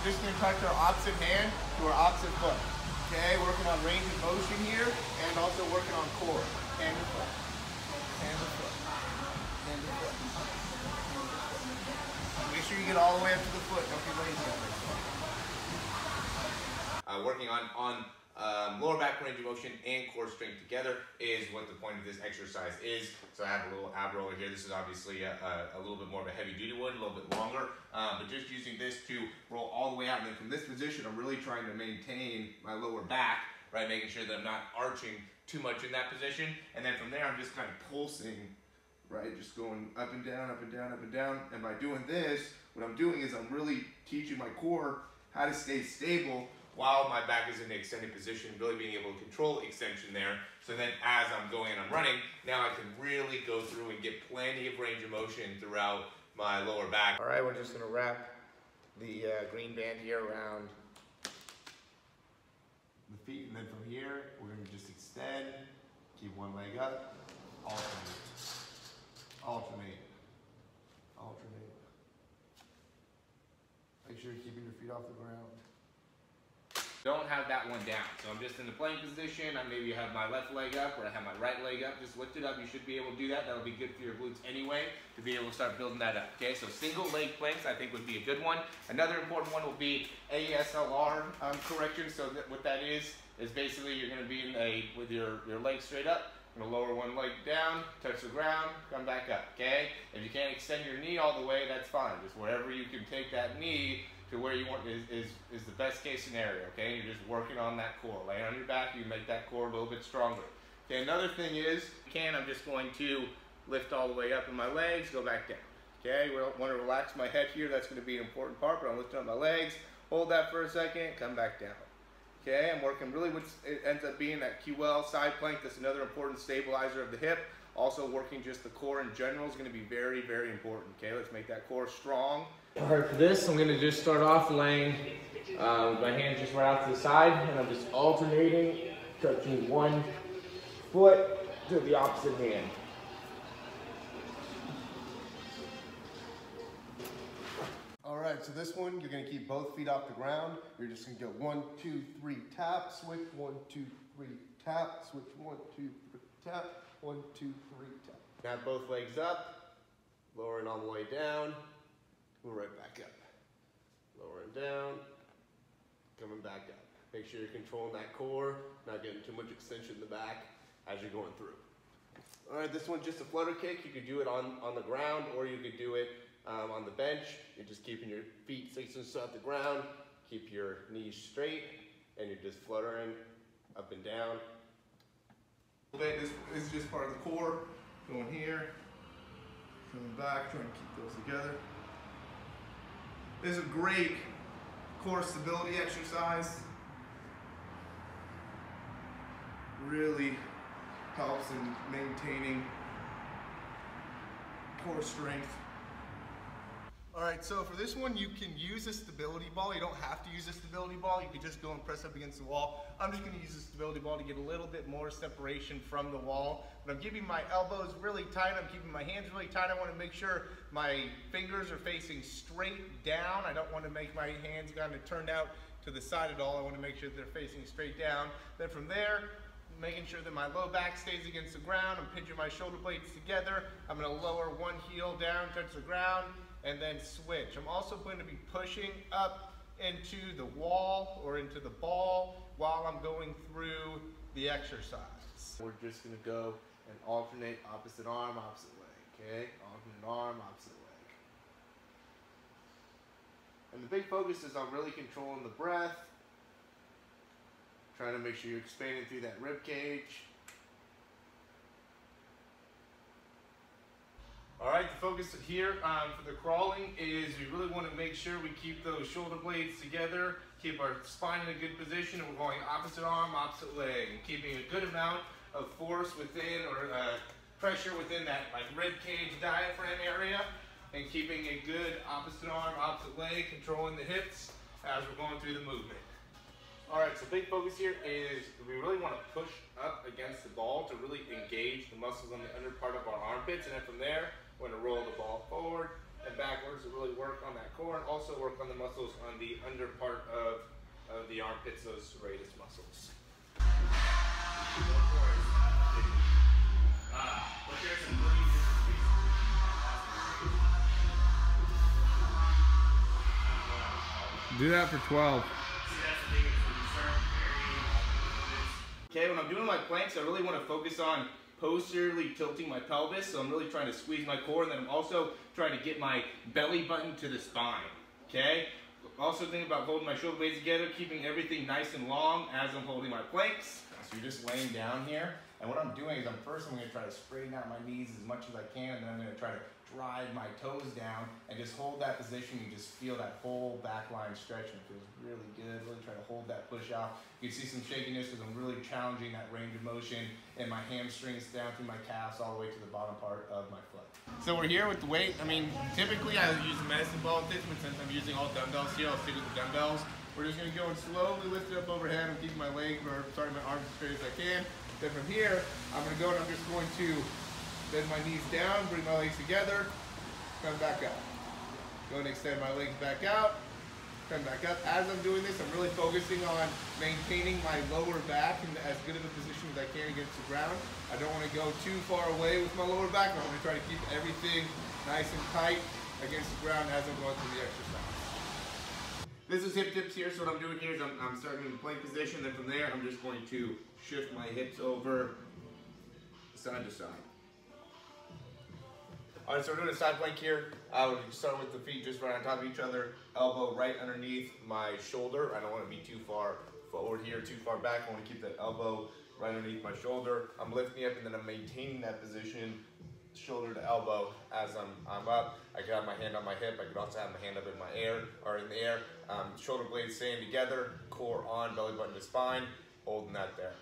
just going to touch our opposite hand to our opposite foot. Okay, working on range of motion here and also working on core. Hand to foot. Hand to foot. Hand to foot. Make sure you get all the way up to the foot. Don't be lazy on this one. Working on lower back range of motion and core strength together is what the point of this exercise is. So I have a little ab roller here. This is obviously a little bit more of a heavy duty one, a little bit longer, but just using this to roll all the way out. And then from this position, I'm really trying to maintain my lower back, right? Making sure that I'm not arching too much in that position. And then from there, I'm just kind of pulsing, right? Just going up and down, up and down, up and down. And by doing this, what I'm doing is I'm really teaching my core how to stay stable while my back is in the extended position, really being able to control extension there. So then as I'm going and I'm running, now I can really go through and get plenty of range of motion throughout my lower back. All right, we're just gonna wrap the green band here around the feet, and then from here, we're gonna just extend, keep one leg up, alternate, alternate, alternate. Make sure you're keeping your feet off the ground. Don't have that one down. So I'm just in the plank position. I maybe have my left leg up or I have my right leg up. Just lift it up. You should be able to do that. That'll be good for your glutes anyway, to be able to start building that up. Okay, so single leg planks I think would be a good one. Another important one will be ASLR correction. So what that is basically you're going to be in with your legs straight up. I'm going to lower one leg down, touch the ground, come back up. Okay, if you can't extend your knee all the way, that's fine. Just wherever you can take that knee to where you want is the best case scenario, okay? You're just working on that core. Lay on your back, you make that core a little bit stronger. Okay, another thing is, I'm just going to lift all the way up in my legs, go back down. Okay, we want to relax my head here, that's going to be an important part, but I'm lifting up my legs, hold that for a second, come back down. Okay, I'm working really what it ends up being that QL side plank. That's another important stabilizer of the hip. Also working just the core in general is going to be very, very important. Okay, let's make that core strong. All right, for this, I'm going to just start off laying my hands just right out to the side, and I'm just alternating, touching one foot to the opposite hand. All right, so this one, you're going to keep both feet off the ground. You're just going to go 1, 2, 3, tap, switch, 1, 2, 3, tap, switch, 1, 2, 3, tap, 1, 2, 3, tap. Now both legs up, lowering all the way down, go right back up. Lowering down, coming back up. Make sure you're controlling that core, not getting too much extension in the back as you're going through. All right, this one's just a flutter kick. You could do it on the ground, or you could do it on the bench. You're just keeping your feet 6 inches off the ground, keep your knees straight, and you're just fluttering up and down. This is just part of the core, going here, coming back, trying to keep those together. This is a great core stability exercise. Really helps in maintaining core strength. All right, so for this one, you can use a stability ball. You don't have to use a stability ball. You can just go and press up against the wall. I'm just gonna use a stability ball to get a little bit more separation from the wall. But I'm keeping my elbows really tight. I'm keeping my hands really tight. I wanna make sure my fingers are facing straight down. I don't wanna make my hands kind of turned out to the side at all. I wanna make sure they're facing straight down. Then from there, making sure that my low back stays against the ground. I'm pinching my shoulder blades together. I'm gonna lower one heel down, touch the ground, and then switch. I'm also going to be pushing up into the wall or into the ball while I'm going through the exercise. We're just gonna go and alternate opposite arm, opposite leg, okay? Alternate arm, opposite leg. And the big focus is on really controlling the breath, trying to make sure you're expanding through that rib cage. All right, the focus here for the crawling is we really want to make sure we keep those shoulder blades together, keep our spine in a good position, and we're going opposite arm, opposite leg, and keeping a good amount of force within or pressure within that like rib cage diaphragm area, and keeping a good opposite arm, opposite leg, controlling the hips as we're going through the movement. All right, so big focus here is we really want to push up against the ball to really engage the muscles on the under part of our armpits, and then from there, we're going to roll the ball forward and backwards to really work on that core and also work on the muscles on the under part of the armpits, those radius muscles. But there's some pretty different reasons. Do that for 12. Okay, when I'm doing my planks, I really want to focus on posteriorly tilting my pelvis, so I'm really trying to squeeze my core, and then I'm also trying to get my belly button to the spine, okay? Also think about holding my shoulder blades together, keeping everything nice and long as I'm holding my planks. So you're just laying down here, and what I'm doing is I'm going to try to straighten out my knees as much as I can, and then I'm going to try to drive my toes down and just hold that position. You just feel that whole back line stretching. It feels really good. Really try to hold that push out. You can see some shakiness because I'm really challenging that range of motion and my hamstrings down through my calves all the way to the bottom part of my foot. So we're here with the weight. I mean, typically I use a medicine ball with this, but since I'm using all dumbbells here, I'll stick with the dumbbells. We're just going to go and slowly lift it up overhead and keep my leg, or sorry, my arms as straight as I can. Then from here, I'm going to go and I'm just going to bend my knees down, bring my legs together, come back up. Go and extend my legs back out, come back up. As I'm doing this, I'm really focusing on maintaining my lower back in as good of a position as I can against the ground. I don't want to go too far away with my lower back. I want to try to keep everything nice and tight against the ground as I'm going through the exercise. This is hip dips here, so what I'm doing here is I'm starting in the plank position, then from there I'm just going to shift my hips over side to side. Alright, so we're doing a side plank here. We'll start with the feet just right on top of each other, elbow right underneath my shoulder. I don't want to be too far forward here, too far back. I want to keep that elbow right underneath my shoulder. I'm lifting up and then I'm maintaining that position, shoulder to elbow as I'm up. I can have my hand on my hip. I could also have my hand up in my air or in the air. Shoulder blades staying together, core on, belly button to spine, holding that there.